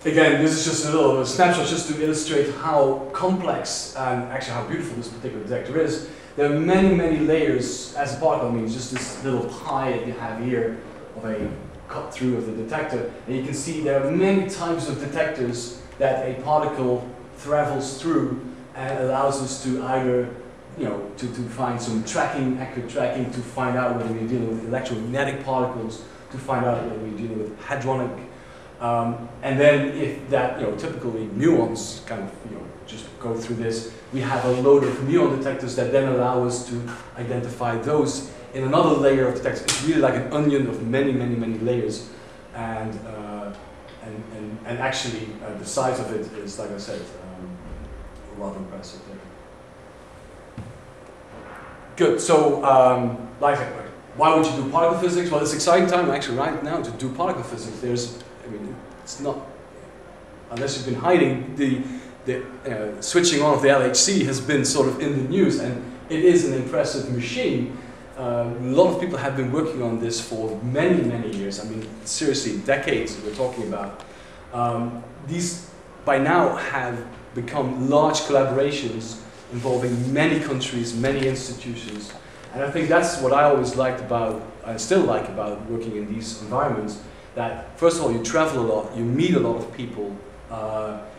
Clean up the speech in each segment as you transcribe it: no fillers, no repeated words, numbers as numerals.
again, this is just a little snapshot just to illustrate how complex and actually how beautiful this particular detector is. There are many, many layers as a particle. I mean, just this little pie that you have here of a cut through of the detector. And you can see there are many types of detectors that a particle travels through and allows us to either, you know, to find some tracking, accurate tracking, to find out whether we're dealing with electromagnetic particles, to find out whether we're dealing with hadronic. And then if that, you know, typically muons kind of, you know, just go through this, we have a load of muon detectors that then allow us to identify those in another layer of detectors. It's really like an onion of many, many, many layers. And actually, the size of it is, like I said, rather impressive there. Good, so, like I said, why would you do particle physics? Well, it's an exciting time actually right now to do particle physics. I mean, it's not, unless you've been hiding, the switching on of the LHC has been sort of in the news, and it is an impressive machine. A lot of people have been working on this for many, many years. I mean, seriously, decades we're talking about. These, by now, have become large collaborations involving many countries, many institutions. And I think that's what I always liked about, I still like about working in these environments, that first of all, you travel a lot, you meet a lot of people,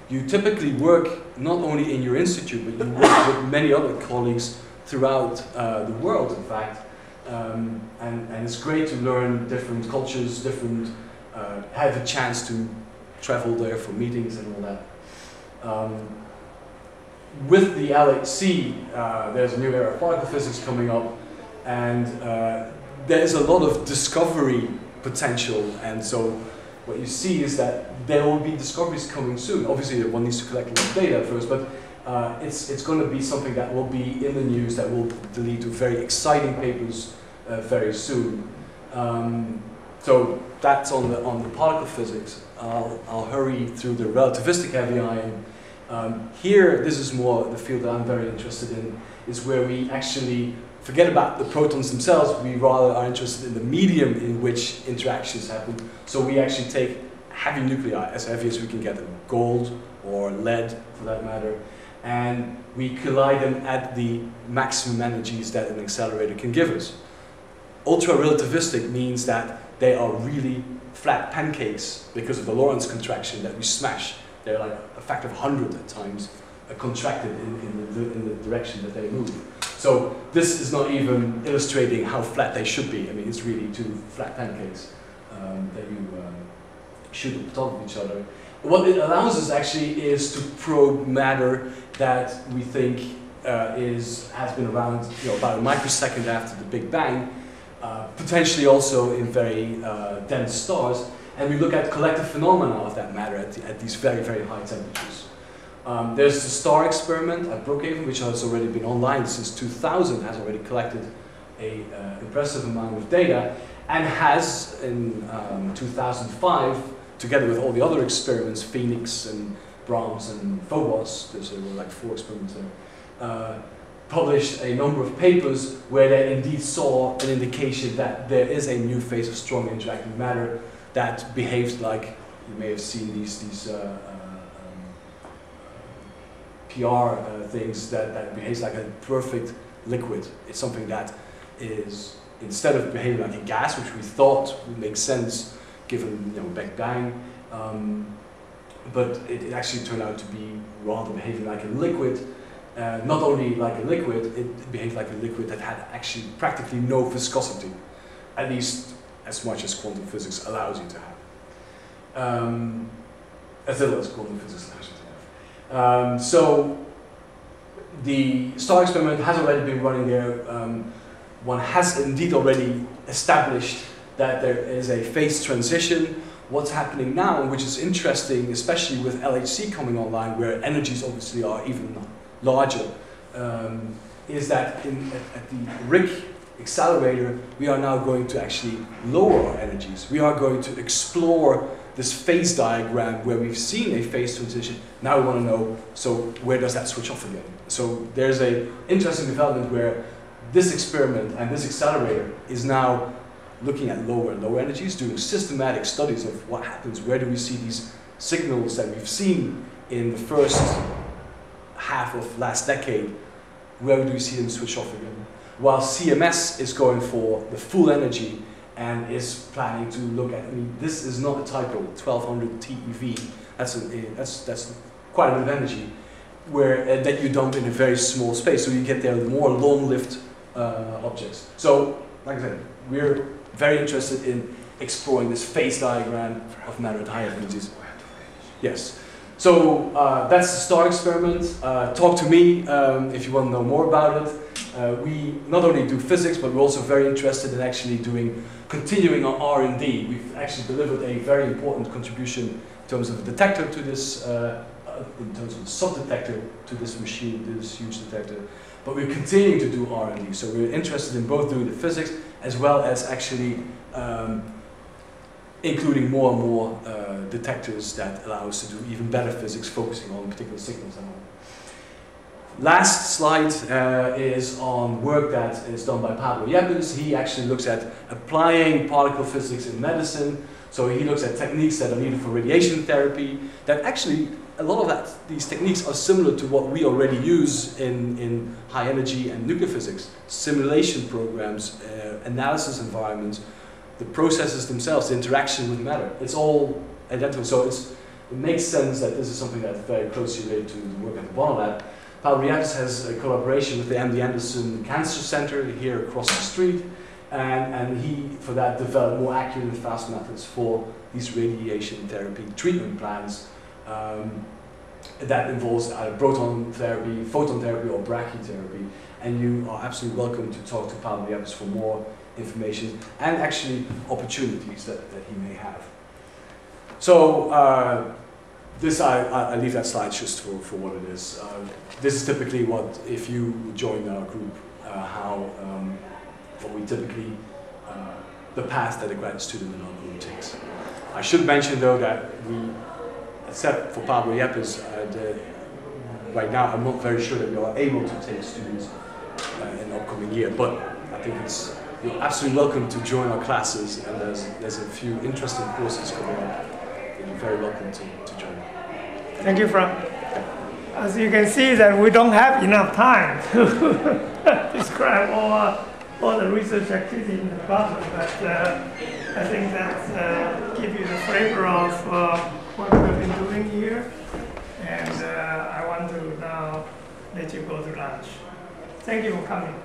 you typically work not only in your institute, but you work with many other colleagues throughout the world, in fact. And it's great to learn different cultures, have a chance to travel there for meetings and all that. With the LHC, there's a new era of particle physics coming up, and there's a lot of discovery potential, and so what you see is that there will be discoveries coming soon. Obviously, one needs to collect a lot of data first, but it's going to be something that will be in the news, that will lead to very exciting papers very soon. So that's on the particle physics. I'll hurry through the relativistic heavy ion. Here, this is more the field that I'm very interested in, is where we actually forget about the protons themselves. We rather are interested in the medium in which interactions happen. So we actually take heavy nuclei, as heavy as we can get them, gold or lead for that matter, and we collide them at the maximum energies that an accelerator can give us. Ultra-relativistic means that they are really flat pancakes because of the Lorentz contraction that we smash. They're like a factor of 100 at times, contracted in the direction that they move. So this is not even illustrating how flat they should be. I mean, it's really two flat pancakes that you shoot at the top of each other. What it allows us actually is to probe matter that we think has been around, you know, about a microsecond after the Big Bang, potentially also in very dense stars, and we look at collective phenomena of that matter at these very, very high temperatures. There's the STAR experiment at Brookhaven, which has already been online since 2000, has already collected an impressive amount of data, and has in 2005, together with all the other experiments, Phoenix and Brahms and Phobos, there were like 4 experiments there, published a number of papers where they indeed saw an indication that there is a new phase of strong interacting matter that behaves like, you may have seen these PR things, that behaves like a perfect liquid. It's something that is, instead of behaving like a gas, which we thought would make sense given, you know, Big Bang, but it actually turned out to be rather behaving like a liquid. Not only like a liquid, it behaved like a liquid that had actually practically no viscosity, at least as much as quantum physics allows you to have. As little as quantum physics allows you to have. So the STAR experiment has already been running there. One has indeed already established that there is a phase transition. What's happening now, which is interesting, especially with LHC coming online, where energies obviously are even larger, is that at the RIC accelerator, we are now going to actually lower our energies. We are going to explore this phase diagram where we've seen a phase transition. Now we want to know, so where does that switch off again? So there's an interesting development where this experiment and this accelerator is now looking at lower and lower energies, doing systematic studies of what happens, where do we see these signals that we've seen in the first half of last decade, where do we see them switch off again? While CMS is going for the full energy and is planning to look at, I mean, this is not a typo, 1200 TeV, that's quite a bit of energy, where that you dump in a very small space, so you get there more long-lived objects. So, like I said, we're very interested in exploring this phase diagram of matter at higher energies. Yes. So that's the STAR experiment. Talk to me if you want to know more about it. We not only do physics, but we're also very interested in actually continuing our R&D. We've actually delivered a very important contribution in terms of a detector to this, in terms of a sub-detector to this machine, this huge detector. But we're continuing to do R&D, so we're interested in both doing the physics as well as actually including more and more detectors that allow us to do even better physics, focusing on particular signals and all. Last slide is on work that is done by Pablo Yepes. He actually looks at applying particle physics in medicine. So he looks at techniques that are needed for radiation therapy, that actually, a lot of these techniques are similar to what we already use in high energy and nuclear physics. Simulation programs, analysis environments, the processes themselves, the interaction with matter. It's all identical. So it makes sense that this is something that's very closely related to the work at the Bonner Lab. Pablo Yepes has a collaboration with the MD Anderson Cancer Center here across the street. And he, for that, developed more accurate and fast methods for these radiation therapy treatment plans that involves either proton therapy, photon therapy, or brachytherapy. And you are absolutely welcome to talk to Pablo Yepes for more information and actually opportunities that he may have. So I leave that slide just for what it is. This is typically what, if you join our group, what we typically, the path that a graduate student in our group takes. I should mention though that we, except for Pablo Yepes, right now I'm not very sure that we are able to take students in the upcoming year, but I think you're absolutely welcome to join our classes, and there's a few interesting courses coming up. You're very welcome to join. Thank you, Frank. As you can see, that we don't have enough time to describe all the research activity in the bottom, but I think that gives you the flavor of what we've been doing here, and I want to now let you go to lunch. Thank you for coming.